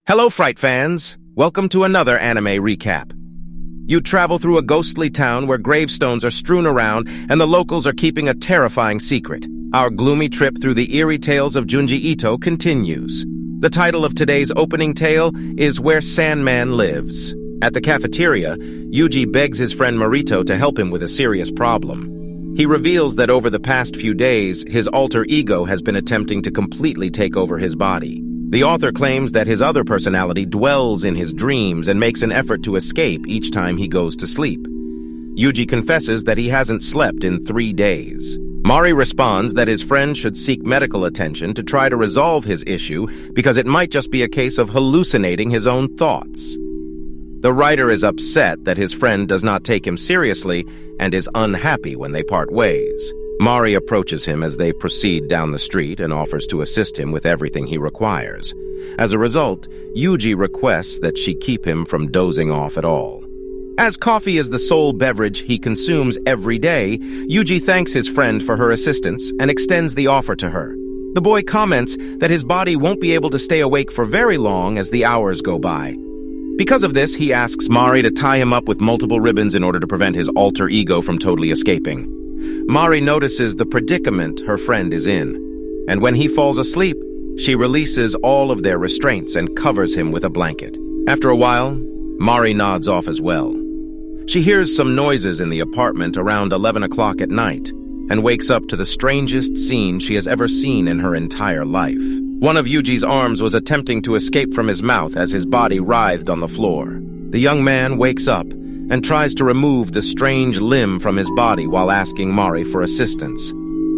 Hello, Fright fans! Welcome to another anime recap. You travel through a ghostly town where gravestones are strewn around and the locals are keeping a terrifying secret. Our gloomy trip through the eerie tales of Junji Ito continues. The title of today's opening tale is Where Sandman Lives. At the cafeteria, Yuji begs his friend Marito to help him with a serious problem. He reveals that over the past few days, his alter ego has been attempting to completely take over his body. The author claims that his other personality dwells in his dreams and makes an effort to escape each time he goes to sleep. Yuji confesses that he hasn't slept in 3 days. Mari responds that his friend should seek medical attention to try to resolve his issue because it might just be a case of hallucinating his own thoughts. The writer is upset that his friend does not take him seriously and is unhappy when they part ways. Mari approaches him as they proceed down the street and offers to assist him with everything he requires. As a result, Yuji requests that she keep him from dozing off at all. As coffee is the sole beverage he consumes every day, Yuji thanks his friend for her assistance and extends the offer to her. The boy comments that his body won't be able to stay awake for very long as the hours go by. Because of this, he asks Mari to tie him up with multiple ribbons in order to prevent his alter ego from totally escaping. Mari notices the predicament her friend is in, and when he falls asleep, she releases all of their restraints and covers him with a blanket. After a while, Mari nods off as well. She hears some noises in the apartment around 11 o'clock at night and wakes up to the strangest scene she has ever seen in her entire life. One of Yuji's arms was attempting to escape from his mouth as his body writhed on the floor. The young man wakes up and tries to remove the strange limb from his body while asking Mari for assistance.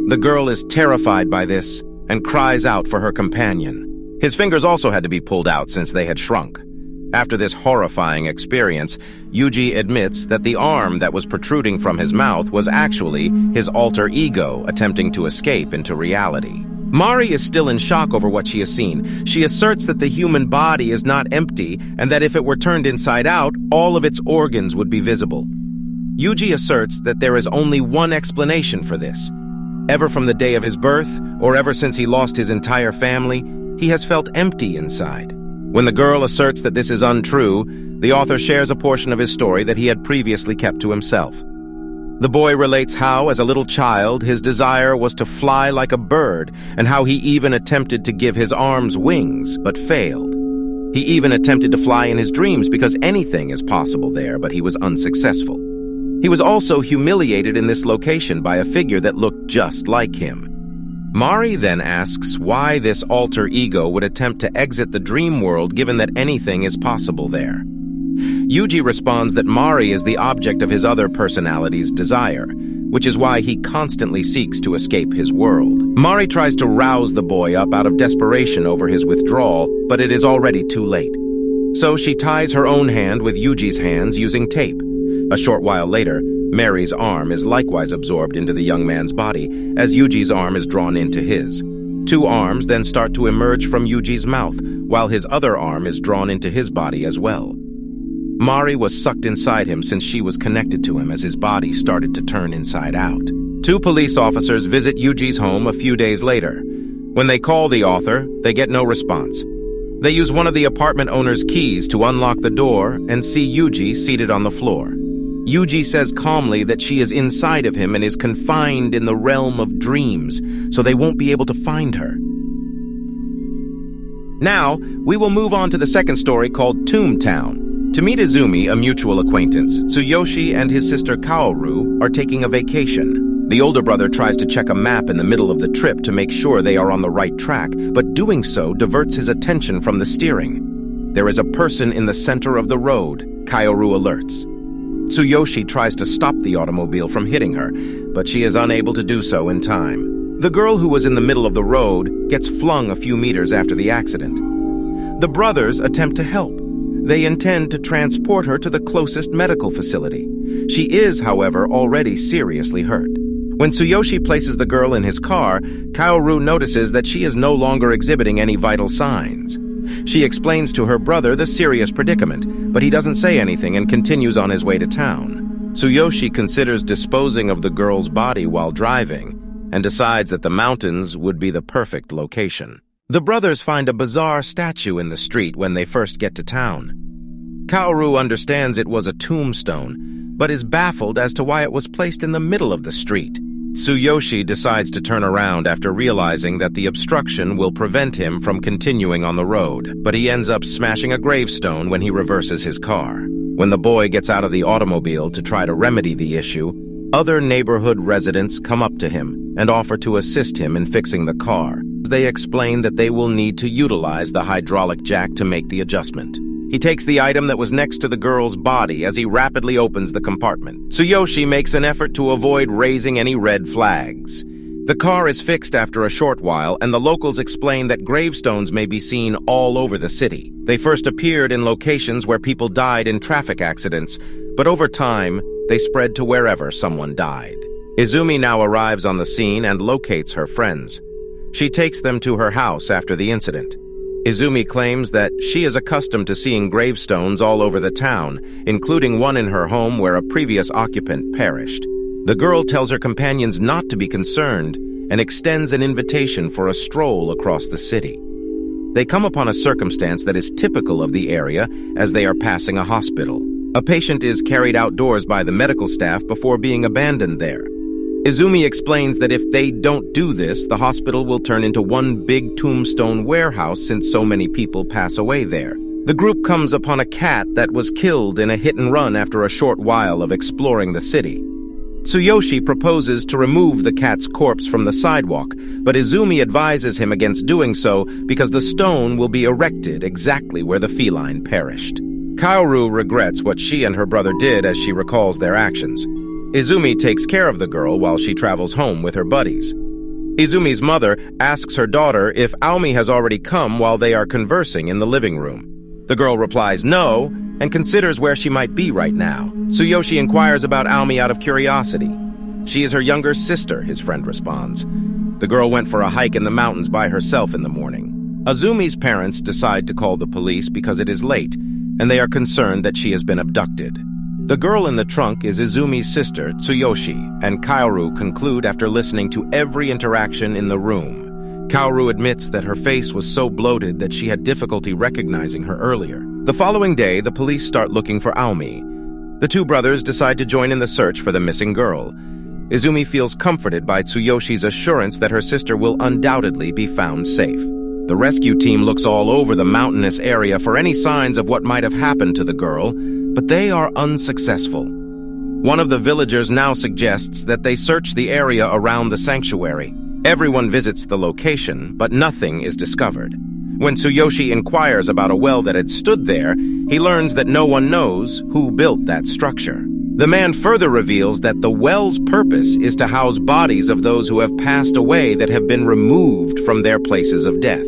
The girl is terrified by this and cries out for her companion. His fingers also had to be pulled out since they had shrunk. After this horrifying experience, Yuji admits that the arm that was protruding from his mouth was actually his alter ego attempting to escape into reality. Mari is still in shock over what she has seen. She asserts that the human body is not empty and that if it were turned inside out, all of its organs would be visible. Yuji asserts that there is only one explanation for this. Ever from the day of his birth, or ever since he lost his entire family, he has felt empty inside. When the girl asserts that this is untrue, the author shares a portion of his story that he had previously kept to himself. The boy relates how, as a little child, his desire was to fly like a bird, and how he even attempted to give his arms wings, but failed. He even attempted to fly in his dreams because anything is possible there, but he was unsuccessful. He was also humiliated in this location by a figure that looked just like him. Mari then asks why this alter ego would attempt to exit the dream world given that anything is possible there. Yuji responds that Mari is the object of his other personality's desire, which is why he constantly seeks to escape his world. Mari tries to rouse the boy up out of desperation over his withdrawal, but it is already too late. So she ties her own hand with Yuji's hands using tape. A short while later, Mary's arm is likewise absorbed into the young man's body, as Yuji's arm is drawn into his. 2 arms then start to emerge from Yuji's mouth, while his other arm is drawn into his body as well. Mari was sucked inside him since she was connected to him as his body started to turn inside out. 2 police officers visit Yuji's home a few days later. When they call the author, they get no response. They use one of the apartment owner's keys to unlock the door and see Yuji seated on the floor. Yuji says calmly that she is inside of him and is confined in the realm of dreams, so they won't be able to find her. Now, we will move on to the second story called Toontown. To meet Izumi, a mutual acquaintance, Tsuyoshi and his sister Kaoru are taking a vacation. The older brother tries to check a map in the middle of the trip to make sure they are on the right track, but doing so diverts his attention from the steering. There is a person in the center of the road, Kaoru alerts. Tsuyoshi tries to stop the automobile from hitting her, but she is unable to do so in time. The girl who was in the middle of the road gets flung a few meters after the accident. The brothers attempt to help. They intend to transport her to the closest medical facility. She is, however, already seriously hurt. When Tsuyoshi places the girl in his car, Kaoru notices that she is no longer exhibiting any vital signs. She explains to her brother the serious predicament, but he doesn't say anything and continues on his way to town. Tsuyoshi considers disposing of the girl's body while driving and decides that the mountains would be the perfect location. The brothers find a bizarre statue in the street when they first get to town. Kaoru understands it was a tombstone, but is baffled as to why it was placed in the middle of the street. Tsuyoshi decides to turn around after realizing that the obstruction will prevent him from continuing on the road, but he ends up smashing a gravestone when he reverses his car. When the boy gets out of the automobile to try to remedy the issue, other neighborhood residents come up to him and offer to assist him in fixing the car. They explain that they will need to utilize the hydraulic jack to make the adjustment. He takes the item that was next to the girl's body as he rapidly opens the compartment. Tsuyoshi makes an effort to avoid raising any red flags. The car is fixed after a short while, and the locals explain that gravestones may be seen all over the city. They first appeared in locations where people died in traffic accidents, but over time, they spread to wherever someone died. Izumi now arrives on the scene and locates her friends. She takes them to her house after the incident. Izumi claims that she is accustomed to seeing gravestones all over the town, including one in her home where a previous occupant perished. The girl tells her companions not to be concerned and extends an invitation for a stroll across the city. They come upon a circumstance that is typical of the area as they are passing a hospital. A patient is carried outdoors by the medical staff before being abandoned there. Izumi explains that if they don't do this, the hospital will turn into one big tombstone warehouse since so many people pass away there. The group comes upon a cat that was killed in a hit-and-run after a short while of exploring the city. Tsuyoshi proposes to remove the cat's corpse from the sidewalk, but Izumi advises him against doing so because the stone will be erected exactly where the feline perished. Kaoru regrets what she and her brother did as she recalls their actions. Izumi takes care of the girl while she travels home with her buddies. Izumi's mother asks her daughter if Aomi has already come while they are conversing in the living room. The girl replies no and considers where she might be right now. Tsuyoshi inquires about Aomi out of curiosity. She is her younger sister, his friend responds. The girl went for a hike in the mountains by herself in the morning. Izumi's parents decide to call the police because it is late, and they are concerned that she has been abducted. The girl in the trunk is Izumi's sister, Tsuyoshi, and Kaoru conclude after listening to every interaction in the room. Kaoru admits that her face was so bloated that she had difficulty recognizing her earlier. The following day, the police start looking for Aomi. The two brothers decide to join in the search for the missing girl. Izumi feels comforted by Tsuyoshi's assurance that her sister will undoubtedly be found safe. The rescue team looks all over the mountainous area for any signs of what might have happened to the girl, but they are unsuccessful. One of the villagers now suggests that they search the area around the sanctuary. Everyone visits the location, but nothing is discovered. When Tsuyoshi inquires about a well that had stood there, he learns that no one knows who built that structure. The man further reveals that the well's purpose is to house bodies of those who have passed away that have been removed from their places of death.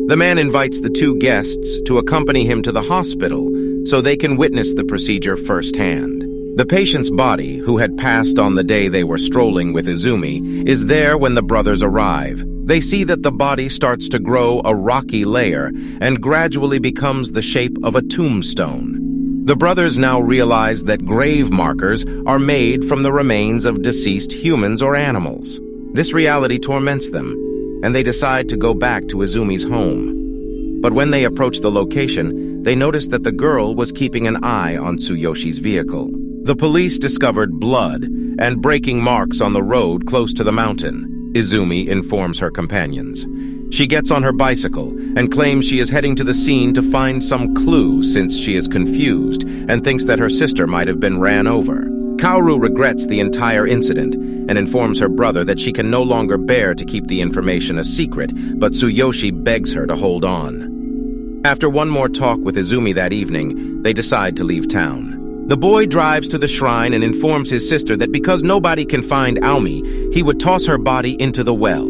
The man invites the two guests to accompany him to the hospital so they can witness the procedure firsthand. The patient's body, who had passed on the day they were strolling with Izumi, is there when the brothers arrive. They see that the body starts to grow a rocky layer and gradually becomes the shape of a tombstone. The brothers now realize that grave markers are made from the remains of deceased humans or animals. This reality torments them, and they decide to go back to Izumi's home. But when they approach the location, they notice that the girl was keeping an eye on Tsuyoshi's vehicle. The police discovered blood and breaking marks on the road close to the mountain. Izumi informs her companions. She gets on her bicycle and claims she is heading to the scene to find some clue since she is confused and thinks that her sister might have been ran over. Kaoru regrets the entire incident and informs her brother that she can no longer bear to keep the information a secret, but Tsuyoshi begs her to hold on. After one more talk with Izumi that evening, they decide to leave town. The boy drives to the shrine and informs his sister that because nobody can find Aomi, he would toss her body into the well.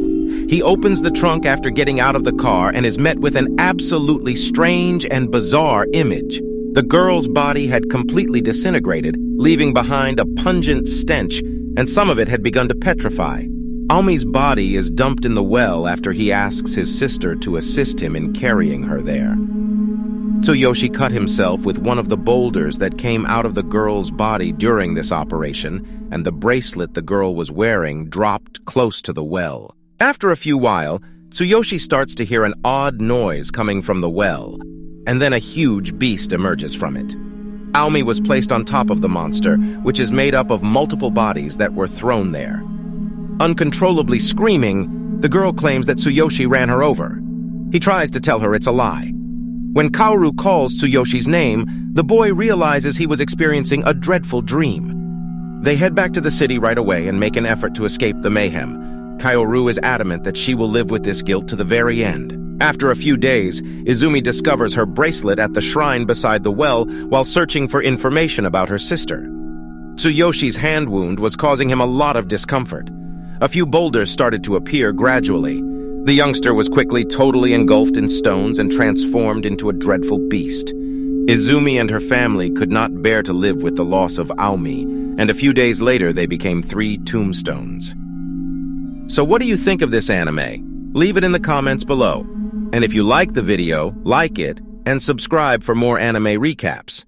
He opens the trunk after getting out of the car and is met with an absolutely strange and bizarre image. The girl's body had completely disintegrated, leaving behind a pungent stench, and some of it had begun to petrify. Aomi's body is dumped in the well after he asks his sister to assist him in carrying her there. Tsuyoshi cut himself with one of the boulders that came out of the girl's body during this operation, and the bracelet the girl was wearing dropped close to the well. After a few while, Tsuyoshi starts to hear an odd noise coming from the well, and then a huge beast emerges from it. Aomi was placed on top of the monster, which is made up of multiple bodies that were thrown there. Uncontrollably screaming, the girl claims that Tsuyoshi ran her over. He tries to tell her it's a lie. When Kaoru calls Tsuyoshi's name, the boy realizes he was experiencing a dreadful dream. They head back to the city right away and make an effort to escape the mayhem. Kaoru is adamant that she will live with this guilt to the very end. After a few days, Izumi discovers her bracelet at the shrine beside the well while searching for information about her sister. Tsuyoshi's hand wound was causing him a lot of discomfort. A few boulders started to appear gradually. The youngster was quickly totally engulfed in stones and transformed into a dreadful beast. Izumi and her family could not bear to live with the loss of Aomi, and a few days later they became 3 tombstones. So what do you think of this anime? Leave it in the comments below. And if you like the video, like it, and subscribe for more anime recaps.